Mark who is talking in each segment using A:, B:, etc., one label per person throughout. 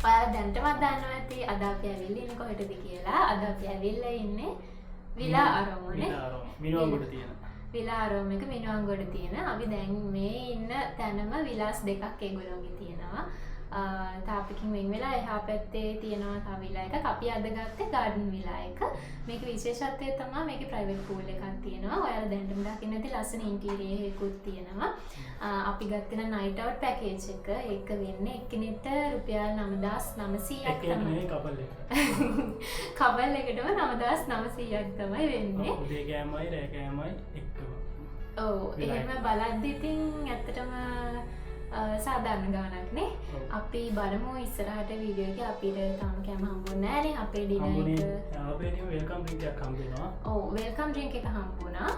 A: ඔයාලා දැනටමත් දන්නවා ඇති අද අපි ඇවිල්ලා ඉන්නේ කොහෙටද කියලා. අද අපි ඇවිල්ලා ඉන්නේ විලා අරෝමනේ.
B: මිනුවන්ගොඩ තියෙන.
A: විලා අරෝම එක මිනුවන්ගොඩ තියෙන. අපි දැන් මේ ඉන්න තැනම විලාස් දෙකක් ඒගොල්ලෝගේ තියෙනවා. තාපිකින් වෙන් වෙලා එහා පැත්තේ තියෙනවා තව විලා එකක්. අපි අද ගත්තේ ගාඩන් විලා එක. මේක විශේෂත්වය තමයි මේකේ ප්‍රයිවට් පූල් එකක් තියෙනවා. ඔයාලා දැනටම දකින්න ඇති ලස්සන ඉන්ටීරියර් එකකුත් තියෙනවා. අපි ගත්තේ නයිට් අවුට් පැකේජ් එක. ඒක වෙන්නේ එක්කෙනෙක්ට රුපියල් 9900ක් තමයි.
B: කපල් එක.
A: කපල් එකටම 9900ක් තමයි වෙන්නේ.
B: උදේ කෑමයි රෑ කෑමයි එක්කම.
A: ඔව් එහෙම බලද්දි ඉතින් ඇත්තටම සාධාරණ ගානක් නේ. අපි බලමු ඉස්සරහට වීඩියෝ එකේ අපිට තාම කැම හම්බුනේ නැහනේ. අපේ ඩිනර් එක
B: අපේ වෙල්කම් ඩ්‍රින්ක් එකක් හම්බ වෙනවා.
A: ඔව් වෙල්කම් ඩ්‍රින්ක් එක හම්බුණා.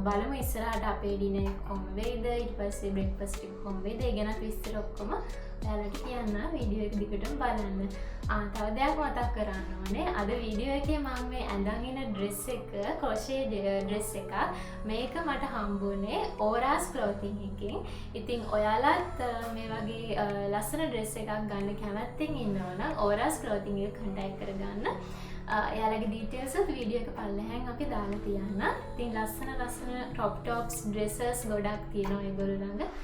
A: බලමු ඉස්සරහට අපේ ඩිනර් එක කොහොම වෙයිද, ඊට පස්සේ බ්‍රෙක්ෆාස්ට් එක කොහොම වෙයිද, ඒ ගැන විස්තර ඔක්කොම ඔයාලට කියන්න වීඩියෝ එක දිගටම බලන්න. තව දෙයක් මතක් කරන්න ඕනේ. අද වීඩියෝ එකේ මම මේ ඇඳන් ඉන්න ඩ්‍රෙස් එක ක්‍රොෂේ ඩ්‍රෙස් එකක්. මේක මට හම්බුනේ ඕරාස් ක්ලෝතින් එකෙන්. ඉතින් ඔයාලත් මේ වගේ ලස්සන ඩ්‍රෙස් එකක් ගන්න කැමැත්තෙන් ඉන්නවා නම් ඕරාස් ක්ලෝතින් එක කන්ටැක්ට් කරගන්න. එයාලගේ ඩීටේල්ස් වීඩියෝ එක පල්ලෙහාන් අපි දාලා තියන්න. ඉතින් ලස්සන ටොප් ටොප්ස් ඩ්‍රෙසස් ගොඩක් තියෙනවා ඒගොල්ලෝ ළඟ.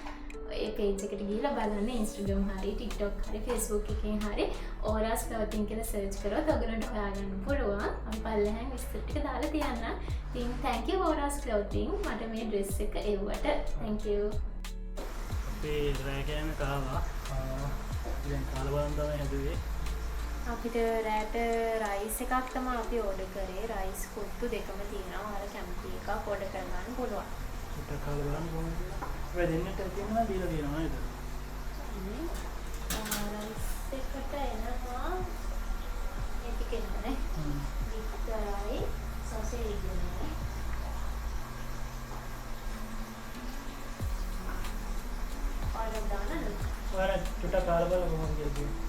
A: ඒ පේජ් එකට ගිහිල්ලා බලන්න. Instagram හරි TikTok හරි Facebook එකෙන් හරි ඕරාස් ක්ලෝතින් කියලා සර්ච් කරොත් ඔයගොල්ලන්ට හොයාගන්න පුළුවන්. අපි පල්ලෙහාන් විස්තර ටික දාලා තියන්න. ඉතින් thank you ඕරාස් ක්ලෝතින් මට මේ ඩ්‍රෙස් එක එව්වට. thank you.
B: අපේ රෑ කෑම කාවා. දැන් කාලා බලන් තමයි හැදුවේ.
A: අපිට රෑට රයිස් එකක් තමයි අපි ඕඩර් කරේ. රයිස් කුට්ටු දෙකම තියෙනවා. ඔයාලා කැමති එකක් ඕඩර් කරගන්න පුළුවන්.
B: උට කාලා බලන්න කොහොමද කියලා. ඔය දෙන්නට තියෙනවා දීලා තියෙනවා නේද?
A: රයිස් එකට එනවා මේක කියන්නේ. විතරයි සොසේජ් එකනේ. ඕඩර් දාන්න.
B: ඔයාලා චුට්ටක් කාලා බලන්න කොහොමද කියලා.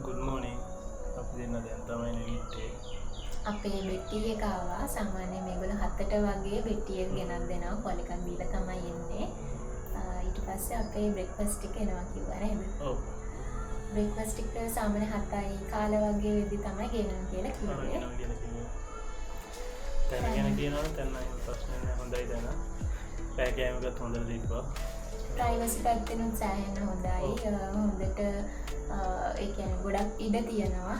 B: ගුඩ් මෝනින්. අපි දෙන්න දැන් තමයි නැගිට්ටේ.
A: අපේ බෙට්ටි එක ආවා. සාමාන්‍යයෙන් මේගොල්ලෝ 7ට වගේ බෙට්ටි එක ගෙනත් දෙනවා. කොල් එකක් දීලා තමයි එන්නේ. ඊට පස්සේ අපේ බ්‍රෙක්ෆාස්ට් එක එනවා කිව්වා නේද?
B: ඔව්.
A: බ්‍රෙක්ෆාස්ට් එක සාමාන්‍ය 7යි කාලා වගේ වෙද්දි තමයි ගෙනන කියලා කිව්වේ.
B: තැන ගැන කියනවා නම් තැන ප්‍රශ්න නැහැ. හොඳයි දැන. පෑ කෑම එකත් හොඳට තිබ්බා.
A: ප්‍රයිවසි පැත්තෙනුත් සෑහෙන හොඳයි. හොඳට ඒ කියන්නේ ගොඩක් ඉඩ තියෙනවා.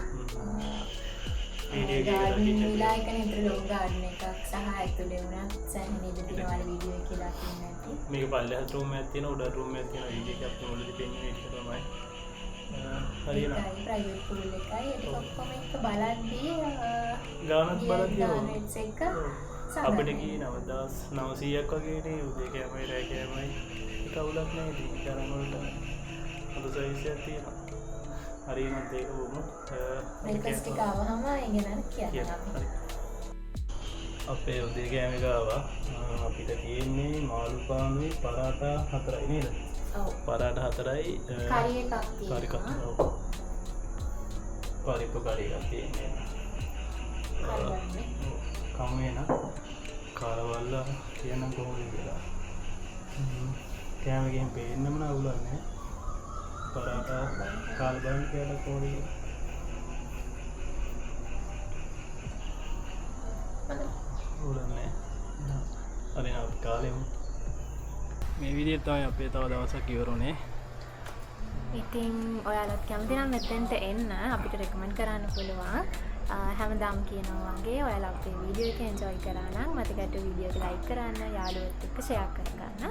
A: විලා එක නේතර ලොකු ගාඩන් එකක් සහ ඇතුලේ වුණත් සෑහෙන ඉඩ තියෙනවා වීඩියෝ එකේ දකින්න ඇති.
B: මේක පල්ලෙහාත් රූම් එකක් තියෙනවා උඩ රූම් එකක් තියෙනවා වීඩියෝ එකක් මුලදී පෙන්නේ ඒක තමයි. හරියනවා.
A: ප්‍රයිවට් පූල් එකයි ඒක ඔක්කොම එක බලද්දී
B: ගානත් බලද්දී
A: ගානෙට්ස් එක
B: අපිට ගියේ 9900ක් වගේ නේ උදේ කෑමයි රෑ කෑමයි කවුලක් නැහැ ඉතින් ගණන් වලට හොඳ සර්විස් එකක් තියෙනවා. හරියනත් ඒක වුණු
A: බ්‍රෙක්ෆාස්ට් එක ආවම ඉගෙන කියන්න
B: අපේ උදේ කෑම එක ආවා. අපිට තියෙන්නේ මාළු පානුයි පරාටා 4යි නේද?
A: ඔව්.
B: පරාටා 4යි
A: කරි එකක් තියෙනවා.
B: පරිප්පු කරි එකක් තියෙනවා. කමේන කාලවල්ල කියනම් කොහොමද කියලා. කෑම ගෙන් පේන්නම නවුලන්නේ. පරාටා කාල බලන්න කියලා කොහොමද? උලන්නේ. හරි නා කාලෙම මේ විදිහට තමයි අපේ තව දවසක් ඉවරුනේ.
A: ඉතින් ඔයාලත් කැමති නම් මෙතෙන්ට එන්න අපිට රෙකමන්ඩ් කරන්න පුළුවන්. හැමදාම කියනවා වගේ ඔයාලා අපේ වීඩියෝ එක එන්ජොයි කරා නම් මතකට වීඩියෝ එක ලයික් කරන්න, යාළුවොත් එක්ක ෂෙයා කරගන්න.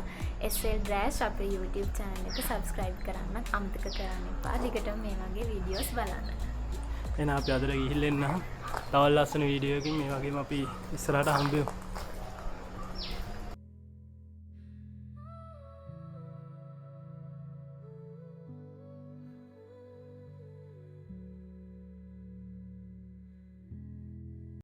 A: SL Dash අපේ YouTube channel එක subscribe කරන්නත් අමතක කරන්න එපා. දිගටම මේ වගේ වීඩියෝස් බලන්න.
B: එහෙනම් අපි අදට ගිහින් එන්න. තවත් ලස්සන වීඩියෝ එකකින් මේ වගේම අපි ඉස්සරහට හම්බෙමු.